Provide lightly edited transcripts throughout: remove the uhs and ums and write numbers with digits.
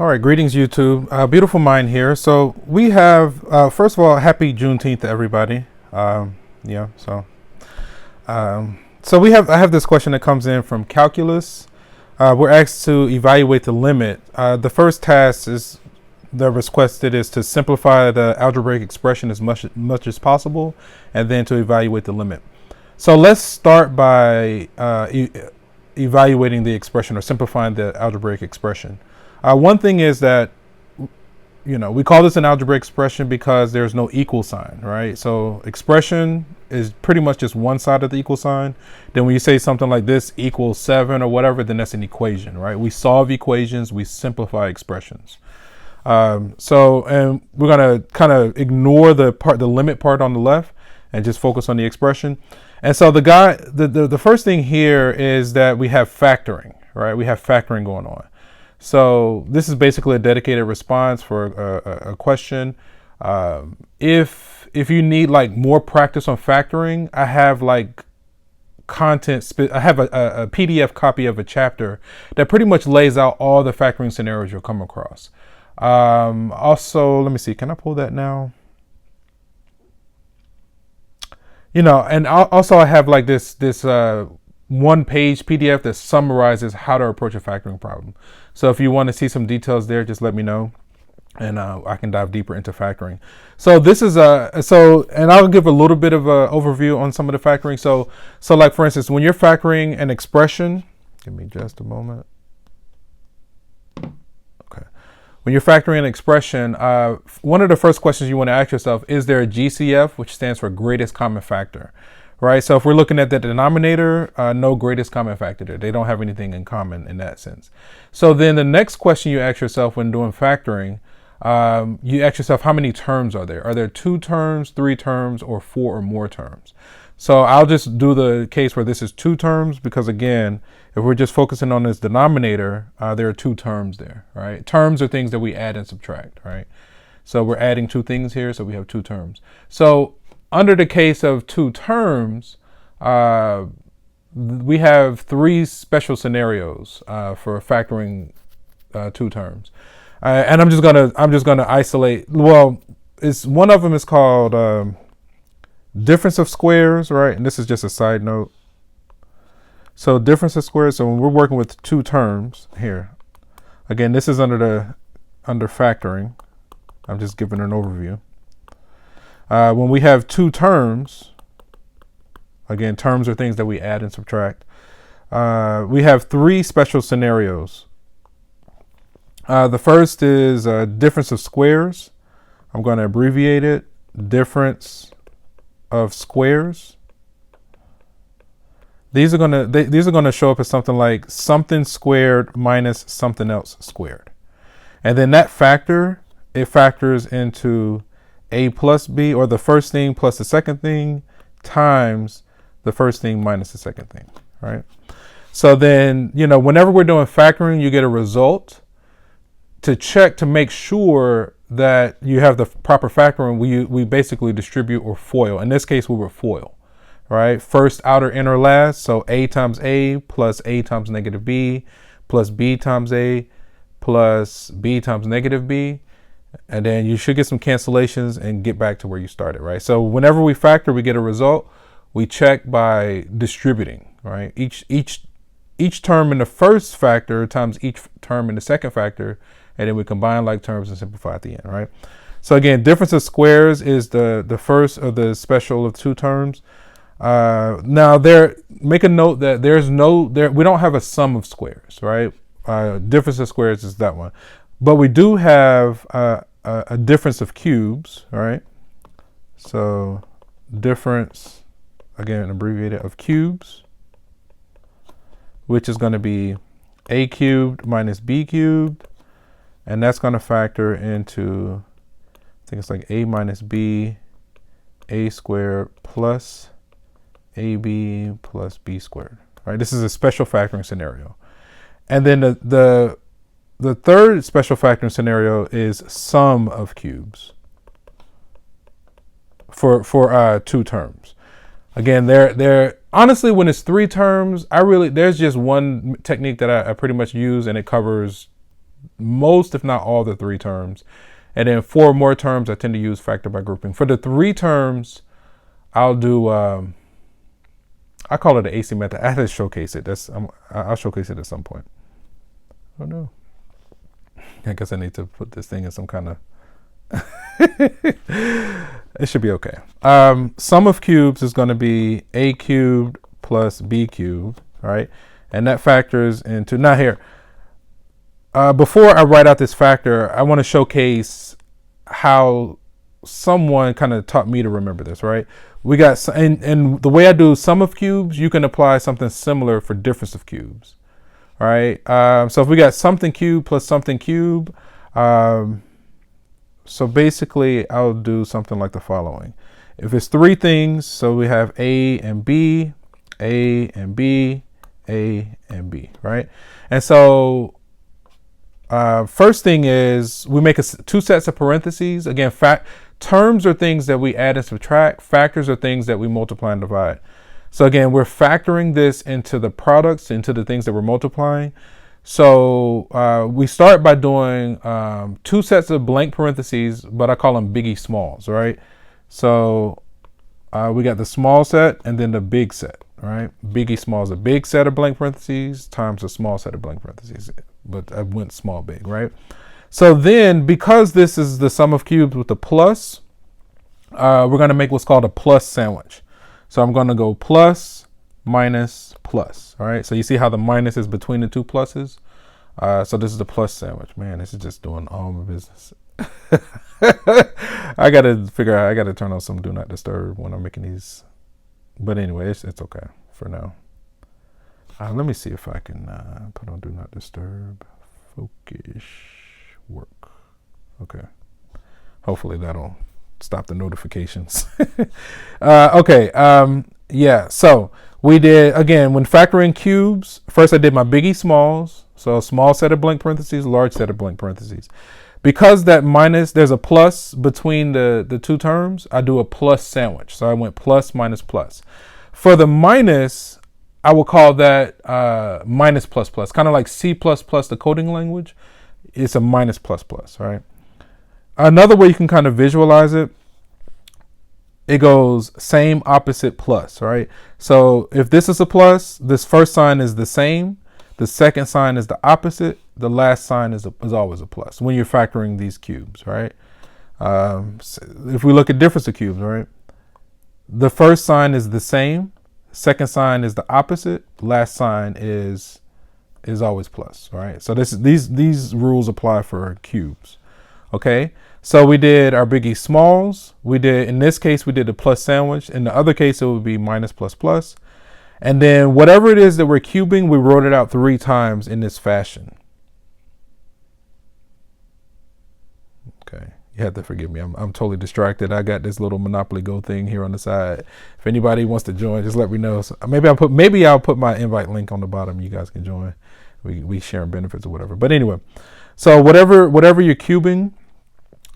All right, greetings YouTube. Beautiful mind here. So we have, first of all, happy Juneteenth to everybody. Yeah, I have this question that comes in from calculus. We're asked to evaluate the limit. The first task is the requested is to simplify the algebraic expression as much as possible, and then to evaluate the limit. So let's start by evaluating the expression or simplifying the algebraic expression. One thing is that, we call this an algebraic expression because there's no equal sign, right? So expression is pretty much just one side of the equal sign. Then when you say something like this equals 7 or whatever, then that's an equation, right? We solve equations, we simplify expressions. And we're going to kind of ignore the limit part on the left and just focus on the expression. And so the first thing here is that we have factoring, right? We have factoring going on. So this is basically a dedicated response for a question. If you need like more practice on factoring, I have like I have a PDF copy of a chapter that pretty much lays out all the factoring scenarios you'll come across. Also, let me see, can I pull that now? And also I have like this one-page PDF that summarizes how to approach a factoring problem. So if you want to see some details there, just let me know, and I can dive deeper into factoring. So this is and I'll give a little bit of an overview on some of the factoring. So like for instance, when you're factoring an expression, give me just a moment. Okay. When you're factoring an expression, one of the first questions you want to ask yourself, is there a GCF, which stands for greatest common factor? Right. So if we're looking at the denominator, no greatest common factor there. They don't have anything in common in that sense. So then the next question you ask yourself when doing factoring, you ask yourself, how many terms are there? Are there 2 terms, 3 terms, or 4 or more terms? So I'll just do the case where this is 2 terms because, again, if we're just focusing on this denominator, there are 2 terms there. Right. Terms are things that we add and subtract. Right. So we're adding 2 things here. So we have 2 terms. So under the case of 2 terms, we have 3 special scenarios for factoring 2 terms, and I'm just gonna isolate. Well, one of them is called difference of squares, right? And this is just a side note. So difference of squares. So when we're working with 2 terms here, again, this is under factoring. I'm just giving an overview. When we have 2 terms, again, terms are things that we add and subtract. We have 3 special scenarios. The first is difference of squares. I'm going to abbreviate it. Difference of squares. These are going to show up as something like something squared minus something else squared. And then that factor, it factors into a plus b, or the first thing plus the second thing, times the first thing minus the second thing, right? So then, whenever we're doing factoring, you get a result. To check to make sure that you have the proper factoring, we basically distribute or FOIL. In this case, we would FOIL, right? First, outer, inner, last. So a times a plus a times negative b plus b times a plus b times negative b. And then you should get some cancellations and get back to where you started, right? So whenever we factor, we get a result. We check by distributing, right? Each term in the first factor times each term in the second factor, and then we combine like terms and simplify at the end, right? So again, difference of squares is the first of the special of 2 terms. Now make a note that we don't have a sum of squares, right? Difference of squares is that one. But we do have a difference of cubes, right? So difference, again, abbreviated, of cubes, which is going to be a cubed minus b cubed. And that's going to factor into, I think it's like a minus b, a squared plus ab plus b squared, right? This is a special factoring scenario. And then the third special factoring scenario is sum of cubes for 2 terms. Again, they're honestly, when it's 3 terms, there's just one technique that I pretty much use, and it covers most, if not all, the three terms. And then 4 more terms, I tend to use factor by grouping. For the 3 terms, I'll do, I call it the AC method. I have to showcase it. I'll showcase it at some point. Oh no. I guess I need to put this thing in some kind of, it should be okay. Sum of cubes is going to be a cubed plus b cubed, right? And that factors into, now here, before I write out this factor, I want to showcase how someone kind of taught me to remember this, right? We got, and the way I do sum of cubes, you can apply something similar for difference of cubes, all right? So if we got something cubed plus something cubed, so basically I'll do something like the following. If it's 3 things, so we have A and B, A and B, A and B, right? And so first thing is we make 2 sets of parentheses. Again, terms are things that we add and subtract. Factors are things that we multiply and divide. So again, we're factoring this into the products, into the things that we're multiplying. So we start by doing 2 sets of blank parentheses, but I call them biggie smalls, right? So we got the small set and then the big set, right? Biggie small is a big set of blank parentheses times a small set of blank parentheses, but I went small, big, right? So then, because this is the sum of cubes with the plus, we're going to make what's called a plus sandwich. So I'm going to go plus, minus, plus, all right? So you see how the minus is between the 2 pluses? So this is the plus sandwich. Man, this is just doing all my business. I got to figure out, I got to turn on some do not disturb when I'm making these. But anyway, it's okay for now. Let me see if I can put on do not disturb. Focus, work. Okay. Hopefully that'll stop the notifications. Okay. Yeah. So we did, again, when factoring cubes, first I did my biggie smalls. So a small set of blank parentheses, large set of blank parentheses. Because that minus, there's a plus between the 2 terms, I do a plus sandwich. So I went plus, minus, plus. For the minus, I will call that minus plus plus, kind of like C++, the coding language. It's a minus plus plus, right? Another way you can kind of visualize it, it goes same, opposite, plus, right? So if this is a plus, this first sign is the same. The second sign is the opposite. The last sign is always a plus when you're factoring these cubes, right? So if we look at difference of cubes, right? The first sign is the same. Second sign is the opposite. Last sign is always plus, right? So these rules apply for cubes. Okay, so we did our biggie smalls. In this case, we did the plus sandwich. In the other case, it would be minus plus plus. And then whatever it is that we're cubing, we wrote it out 3 times in this fashion. Okay, you have to forgive me. I'm totally distracted. I got this little Monopoly Go thing here on the side. If anybody wants to join, just let me know. So maybe I'll put my invite link on the bottom. You guys can join. We sharing benefits or whatever. But anyway, so whatever you're cubing,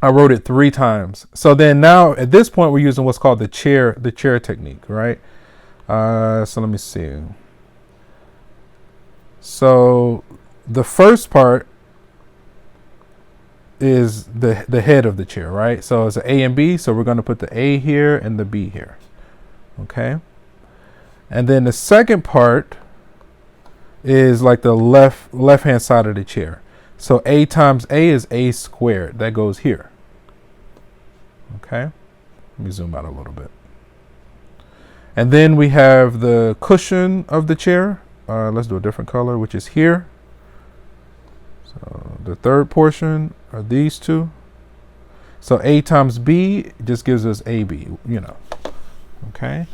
I wrote it 3 times. So then now at this point, we're using what's called the chair technique, right? So let me see. So the first part is the head of the chair, right? So it's an A and B. So we're going to put the A here and the B here. Okay. And then the second part is like the left-hand side of the chair. So A times A is A squared. That goes here. Okay. Let me zoom out a little bit. And then we have the cushion of the chair. Let's do a different color, which is here. So the third portion are these 2. So A times B just gives us AB, Okay.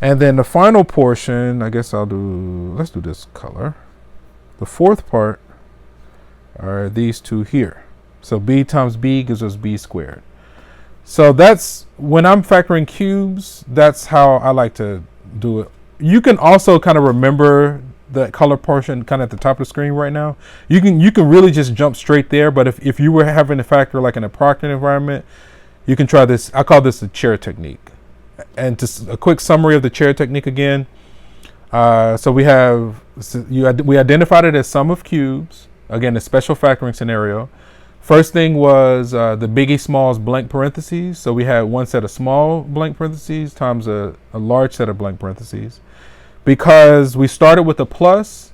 And then the final portion, I guess let's do this color. The fourth part are these 2 here. So B times B gives us B squared. So that's when I'm factoring cubes, that's how I like to do it. You can also kind of remember the color portion kind of at the top of the screen right now. You can really just jump straight there. But if you were having to factor like in a proctored environment, you can try this. I call this the chair technique. And just a quick summary of the chair technique again. So we identified it as sum of cubes. Again, the special factoring scenario. First thing was the biggie smalls blank parentheses. So we had one set of small blank parentheses times a large set of blank parentheses. Because we started with a plus,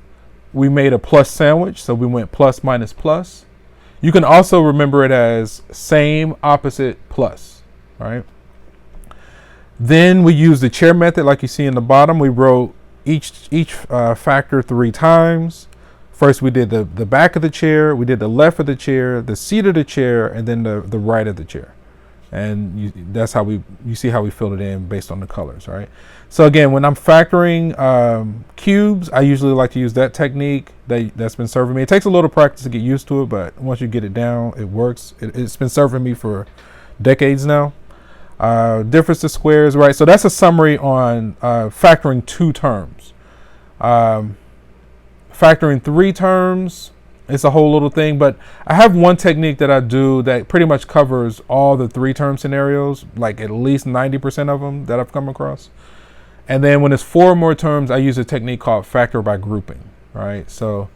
we made a plus sandwich. So we went plus minus plus. You can also remember it as same, opposite, plus, right? Then we used the chair method like you see in the bottom. We wrote each factor 3 times. First we did the back of the chair, we did the left of the chair, the seat of the chair, and then the right of the chair. And that's how you see how we filled it in based on the colors, right? So again, when I'm factoring cubes, I usually like to use that technique that's been serving me. It takes a little practice to get used to it, but once you get it down, it works. It's been serving me for decades now. Difference to squares, right? So that's a summary on factoring 2 terms. Factoring 3 terms, it's a whole little thing, but I have one technique that I do that pretty much covers all the 3 term scenarios, like at least 90% of them that I've come across. And then when it's 4 or more terms, I use a technique called factor by grouping, right? So,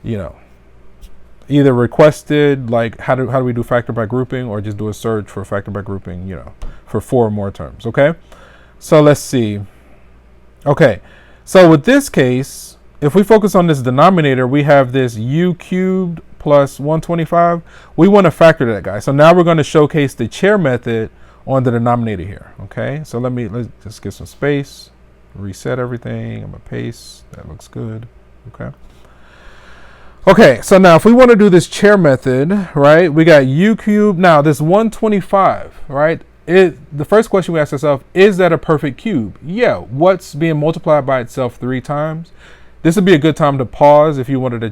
either requested, like how do we do factor by grouping, or just do a search for factor by grouping, for 4 or more terms, okay? So let's see. Okay, so with this case, if we focus on this denominator, we have this u cubed plus 125. We want to factor that guy. So now we're going to showcase the chair method on the denominator here. Okay, so let's just get some space, reset everything. I'm going to paste. That looks good. Okay, so now if we want to do this chair method, right, we got u cubed. Now this 125, right? The first question we ask ourselves, is that a perfect cube? Yeah, what's being multiplied by itself 3 times? This would be a good time to pause if you wanted to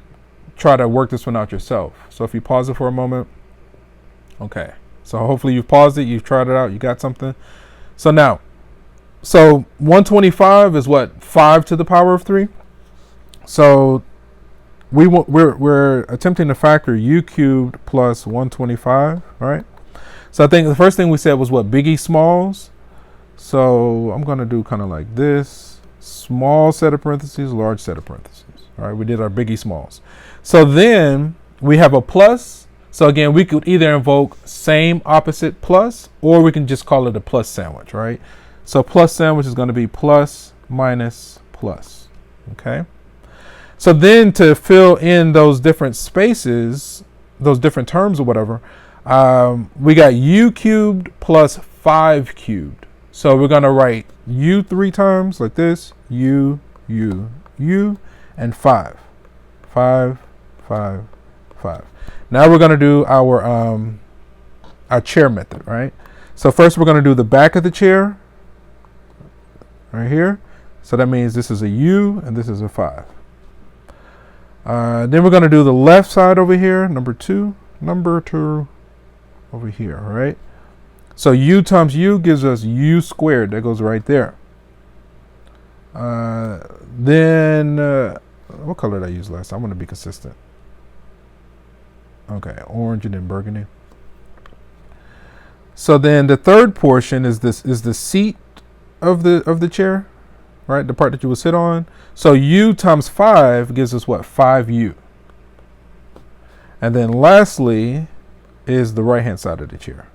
try to work this one out yourself. So if you pause it for a moment. Okay. So hopefully you've paused it, you've tried it out, you got something. So 125 is what? 5 to the power of 3. So we're attempting to factor u cubed plus 125, all right? So I think the first thing we said was what? Biggie smalls. So I'm going to do kind of like this. Small set of parentheses, large set of parentheses. All right, we did our biggie smalls. So then we have a plus. So again, we could either invoke same, opposite, plus, or we can just call it a plus sandwich, right? So plus sandwich is going to be plus, minus, plus. Okay. So then to fill in those different spaces, those different terms or whatever, we got u cubed plus 5 cubed. So we're going to write u 3 times like this, u, and 5. 5, 5, 5. Now we're going to do our chair method, right? So first we're going to do the back of the chair right here. So that means this is a u and this is a 5. Then we're going to do the left side over here, number 2 over here, all right? So u times u gives us u squared. That goes right there. Then, what color did I use last time? I'm going to be consistent. Okay, orange and then burgundy. So then the third portion is the seat of the chair, right? The part that you will sit on. So u times 5 gives us what? 5u. And then lastly is the right hand side of the chair.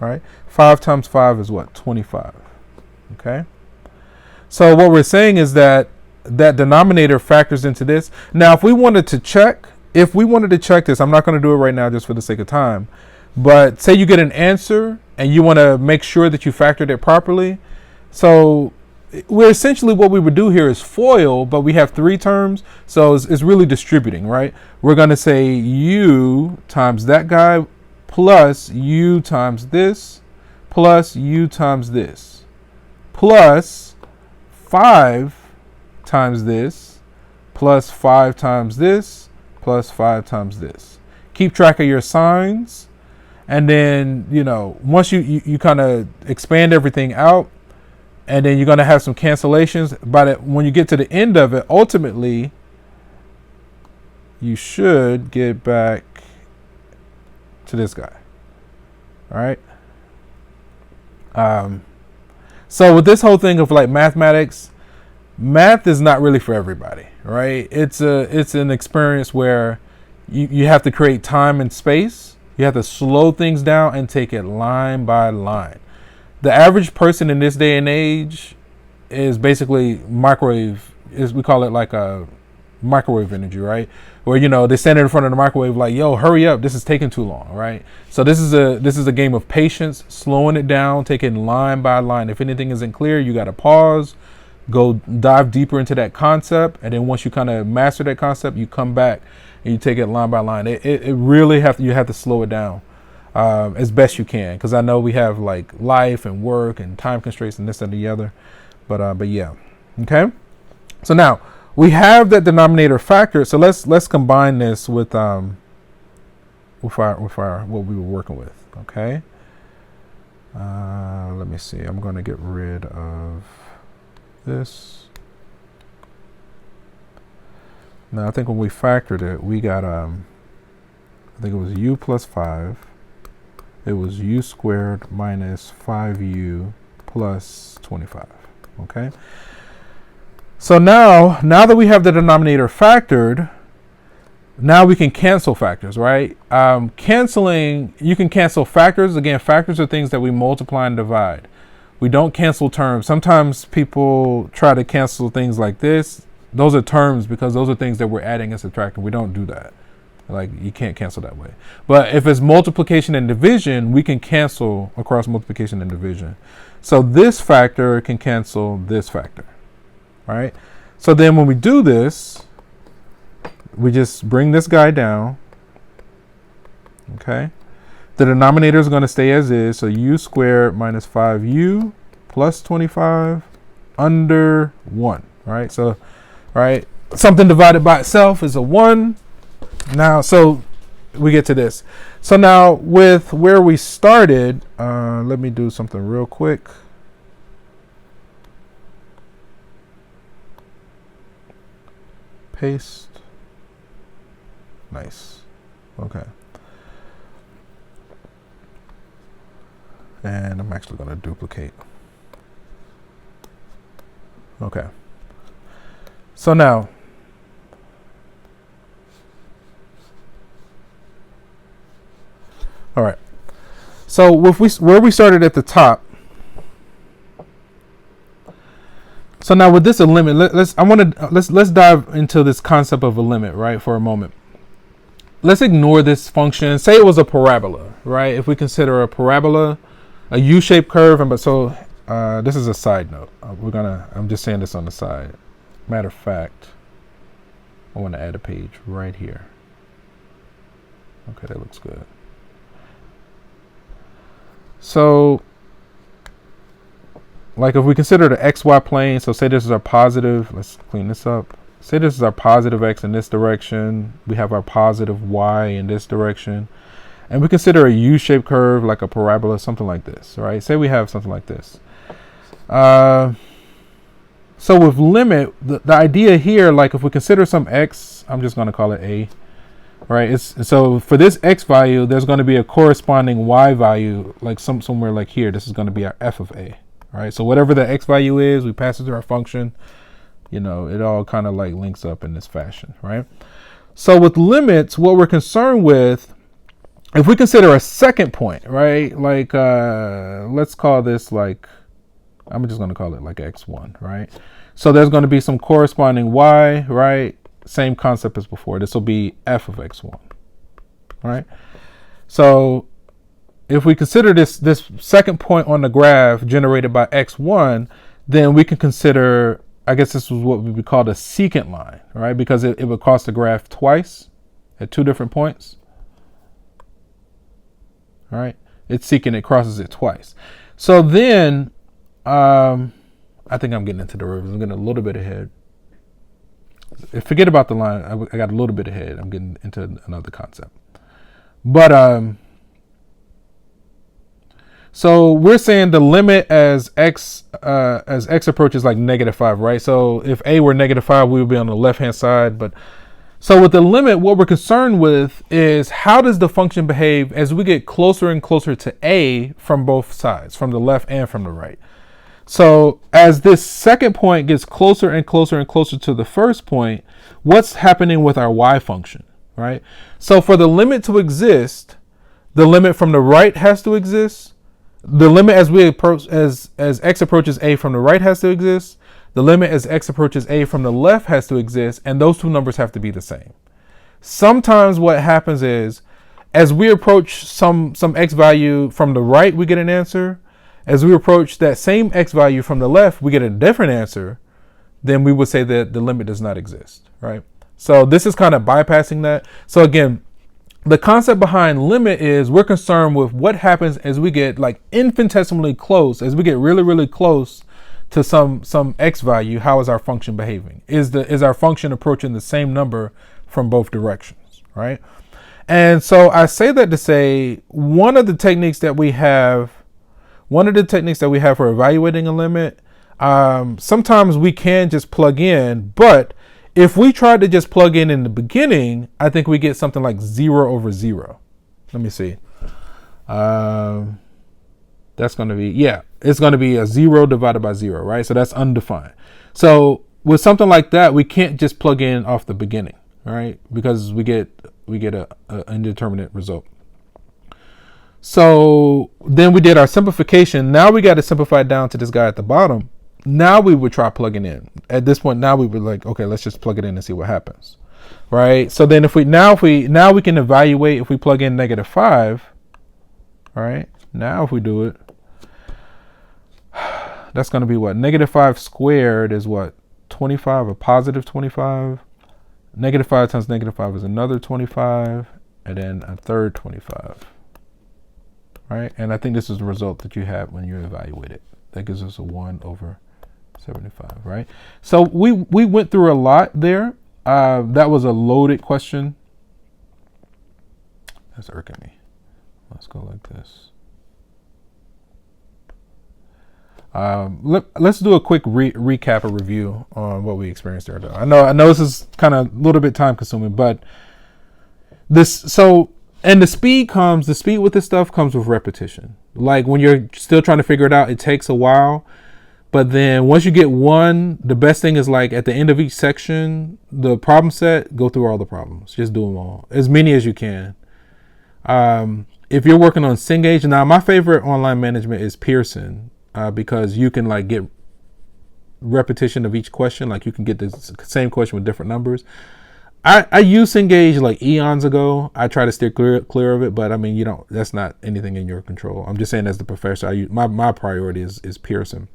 All right, 5 times 5 is what? 25. Okay. So what we're saying is that denominator factors into this. Now, if we wanted to check this, I'm not going to do it right now just for the sake of time. But say you get an answer and you want to make sure that you factored it properly. So we're essentially, what we would do here is FOIL, but we have 3 terms. So it's really distributing, right? We're going to say u times that guy plus u times this, plus u times this, plus 5 times this, plus 5 times this, plus 5 times this. Keep track of your signs, and then, once you kind of expand everything out, and then you're going to have some cancellations. But when you get to the end of it, ultimately, you should get back to this guy. All right. So with this whole thing of like mathematics, math is not really for everybody, right? It's an experience where you have to create time and space. You have to slow things down and take it line by line. The average person in this day and age is basically microwave. We call it like a microwave energy, right? Where they stand in front of the microwave like, "Yo, hurry up! This is taking too long," right? So this is a game of patience, slowing it down, taking line by line. If anything isn't clear, you got to pause, go dive deeper into that concept, and then once you kind of master that concept, you come back and you take it line by line. It really you have to slow it down as best you can, because I know we have like life and work and time constraints and this and the other, but yeah, okay. So now we have that denominator factor. So let's combine this with our what we were working with. Okay. Let me see. I'm going to get rid of this. Now I think when we factored it, we got I think it was u plus 5. It was u squared minus 5u plus 25. Okay. So now that we have the denominator factored, now we can cancel factors, right? Canceling, you can cancel factors. Again, factors are things that we multiply and divide. We don't cancel terms. Sometimes people try to cancel things like this. Those are terms because those are things that we're adding and subtracting. We don't do that. Like, you can't cancel that way. But if it's multiplication and division, we can cancel across multiplication and division. So this factor can cancel this factor. Right? So then when we do this, we just bring this guy down. Okay? The denominator is going to stay as is. So u squared minus 5u plus 25 under 1. Right? So, right? Something divided by itself is a 1. Now, so we get to this. So now with where we started, let me do something real quick. Paste. Nice. Okay. And I'm actually going to duplicate. Okay. So now, all right. So where we started at the top. So now with this a limit, let's dive into this concept of a limit, right, for a moment. Let's ignore this function. Say it was a parabola, right? If we consider a parabola, a U-shaped curve, and this is a side note. I'm just saying this on the side. Matter of fact, I want to add a page right here. Okay, that looks good. So, like if we consider the XY plane, so say this is our positive, let's clean this up. Say this is our positive X in this direction. We have our positive Y in this direction. And we consider a U-shaped curve like a parabola, something like this, right? Say we have something like this. So with limit, the idea here, like if we consider some X, I'm just going to call it A, right? So for this X value, there's going to be a corresponding Y value, like somewhere like here. This is going to be our F of A. Right, so whatever the X value is, we pass it to our function. It all kind of like links up in this fashion, right? So with limits, what we're concerned with, if we consider a second point, right? Like, let's call this like, I'm just going to call it like X1, right? So there's going to be some corresponding Y, right? Same concept as before. This will be F of X1, right? So if we consider this second point on the graph generated by X1, then we can consider, I guess this was what we would call the secant line, right? Because it would cross the graph twice at 2 different points. All right. It's secant, it crosses it twice. So then, I think I'm getting into derivatives. I'm getting a little bit ahead. Forget about the line. I got a little bit ahead. I'm getting into another concept. But, so we're saying the limit as x approaches like -5, right? So if a were -5, we would be on the left-hand side. But so with the limit, what we're concerned with is how does the function behave as we get closer and closer to a from both sides, from the left and from the right. So as this second point gets closer and closer and closer to the first point, what's happening with our y function, right? So for the limit to exist, the limit from the right has to exist. The limit as we approach, as x approaches a from the right has to exist. The limit as x approaches a from the left has to exist, and those two numbers have to be the same. Sometimes what happens is, as we approach some x value from the right, we get an answer. As we approach that same x value from the left, we get a different answer. Then we would say that the limit does not exist, right? So this is kind of bypassing that. So again, the concept behind limit is we're concerned with what happens as we get like infinitesimally close, as we get really, really close to some x value. How is our function behaving? Is our function approaching the same number from both directions, right? And so I say that to say one of the techniques that we have for evaluating a limit, sometimes we can just plug in, but if we try to just plug in the beginning, I think we get something like 0 over 0. Let me see. That's going to be, it's going to be a 0 divided by 0, right? So that's undefined. So with something like that, we can't just plug in off the beginning, right? Because we get a indeterminate result. So then we did our simplification. Now we got to simplify it down to this guy at the bottom. Now we would try plugging in. At this point, now we would like, okay, let's just plug it in and see what happens, right? So then if we can evaluate if we plug in -5, right? Now if we do it, that's going to be what? -5 squared is what? 25 or positive 25. -5 times -5 is another 25, and then a third 25, right? And I think this is the result that you have when you evaluate it. That gives us a 1 over 75, right? So we went through a lot there. That was a loaded question. That's irking me. Let's go like this. Let's do a quick recap or review on what we experienced there. I know this is kind of a little bit time consuming, but the speed with this stuff comes with repetition. Like when you're still trying to figure it out, it takes a while. But then once you get one, the best thing is like at the end of each section, the problem set, go through all the problems. Just do them all, as many as you can. If you're working on Cengage, now my favorite online management is Pearson, because you can like get repetition of each question. Like you can get the same question with different numbers. I used Cengage like eons ago. I try to steer clear of it, but I mean, that's not anything in your control. I'm just saying as the professor, my priority is Pearson.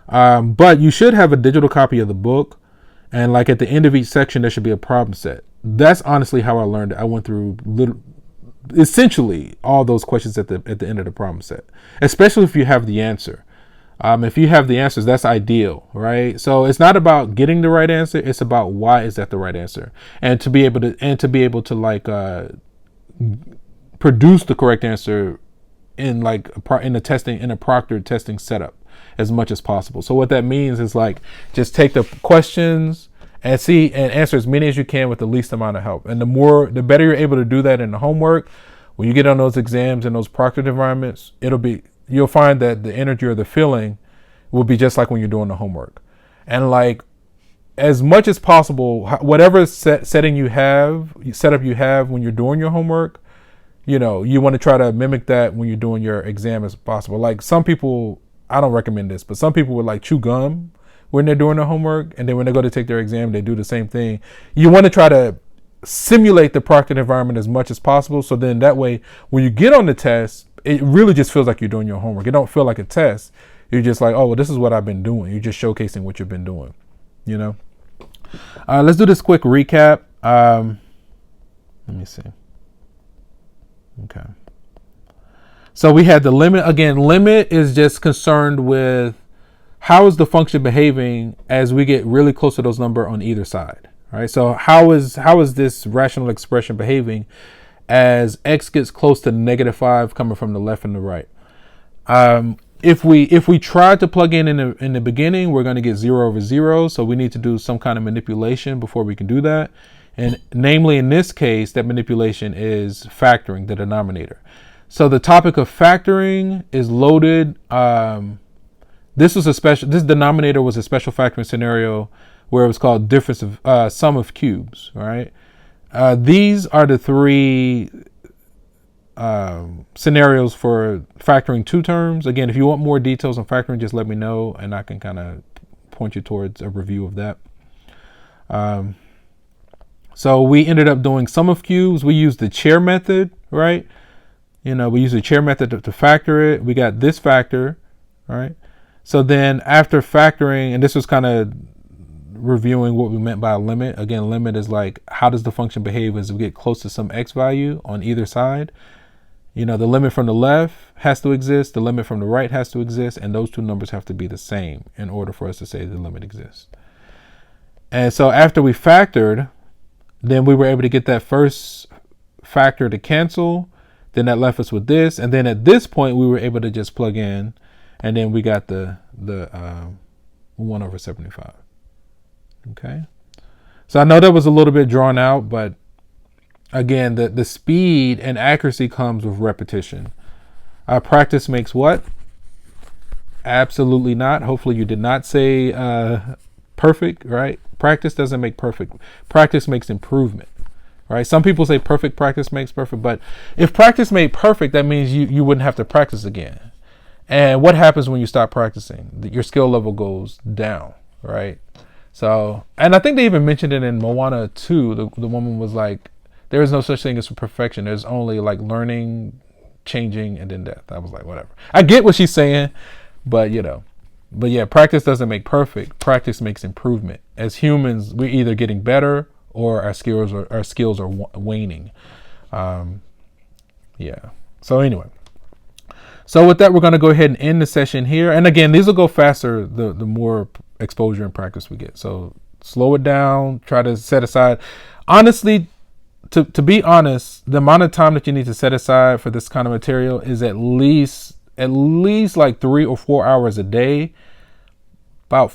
But you should have a digital copy of the book, and like at the end of each section, there should be a problem set. That's honestly how I learned it. I went through essentially all those questions at the end of the problem set, especially if you have the answer. If you have the answers, that's ideal, right? So it's not about getting the right answer; it's about why is that the right answer, and to be able to like produce the correct answer in a proctored testing setup as much as possible. So what that means is like just take the questions and answer as many as you can with the least amount of help. And the better you're able to do that in the homework, when you get on those exams in those proctored environments, you'll find that the energy or the feeling will be just like when you're doing the homework. And like as much as possible, whatever setup you have when you're doing your homework, you want to try to mimic that when you're doing your exam as possible. Like some people, I don't recommend this, but some people would like chew gum when they're doing their homework, and then when they go to take their exam, they do the same thing. You want to try to simulate the proctored environment as much as possible, so then that way, when you get on the test, it really just feels like you're doing your homework. It don't feel like a test. You're just like, oh, well, this is what I've been doing. You're just showcasing what you've been doing, Let's do this quick recap. Let me see. Okay. So we had the limit. Again, limit is just concerned with how is the function behaving as we get really close to those numbers on either side, right? So how is this rational expression behaving as x gets close to -5 coming from the left and the right? If we try to plug in the beginning, we're going to get 0 over 0. So we need to do some kind of manipulation before we can do that. And namely, in this case, that manipulation is factoring the denominator. So the topic of factoring is loaded. This denominator was a special factoring scenario where it was called difference of sum of cubes, right? These are the three scenarios for factoring two terms. Again, if you want more details on factoring, just let me know and I can kind of point you towards a review of that. So we ended up doing sum of cubes. We used the chair method, right? We used the chair method to factor it. We got this factor, right? So then after factoring, and this was kind of reviewing what we meant by a limit. Again, limit is like, how does the function behave as we get close to some x value on either side? The limit from the left has to exist, the limit from the right has to exist, and those two numbers have to be the same in order for us to say the limit exists. And so after we factored, then we were able to get that first factor to cancel. Then that left us with this. And then at this point, we were able to just plug in. And then we got the 1 over 75. Okay. So I know that was a little bit drawn out, but again, the speed and accuracy comes with repetition. Practice makes what? Absolutely not. Hopefully you did not say perfect, right? Practice doesn't make perfect. Practice makes improvement, right? Some people say perfect practice makes perfect, but if practice made perfect, that means you wouldn't have to practice again. And what happens when you stop practicing? Your skill level goes down, right? So, and I think they even mentioned it in Moana 2. The woman was like, there is no such thing as perfection. There's only like learning, changing, and then death. I was like, whatever. I get what she's saying, but yeah, practice doesn't make perfect. Practice makes improvement. As humans, we're either getting better or our skills are waning. Yeah. So anyway. So with that, we're going to go ahead and end the session here. And again, these will go faster the more exposure and practice we get. So slow it down, try to set aside. Honestly, to be honest, the amount of time that you need to set aside for this kind of material is at least like 3 or 4 hours a day, at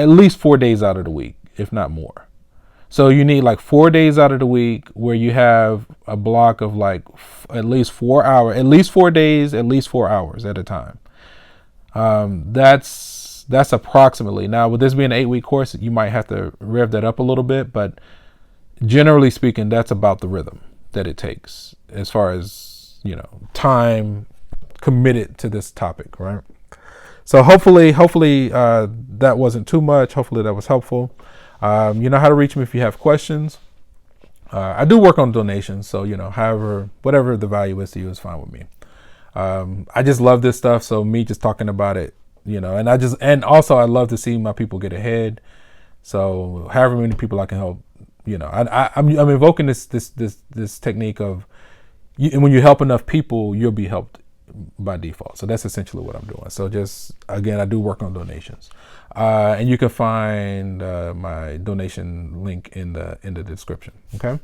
least 4 days out of the week, if not more. So you need like 4 days out of the week where you have a block of like at least 4 hours, at least 4 days, at least 4 hours at a time. That's approximately. Now, with this being an 8-week course, you might have to rev that up a little bit, but generally speaking, that's about the rhythm that it takes as far as, time committed to this topic, right? So hopefully that wasn't too much. Hopefully that was helpful. You know how to reach me if you have questions. I do work on donations, so whatever the value is to you is fine with me. I just love this stuff, so me just talking about it, and also I love to see my people get ahead. So however many people I can help, I'm invoking this technique of, and when you help enough people, you'll be helped by default. So that's essentially what I'm doing. So just, again, I do work on donations. And you can find my donation link in the description. Okay.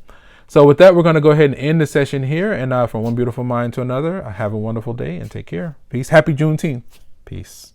So with that, we're going to go ahead and end the session here. And from one beautiful mind to another, have a wonderful day and take care. Peace. Happy Juneteenth. Peace.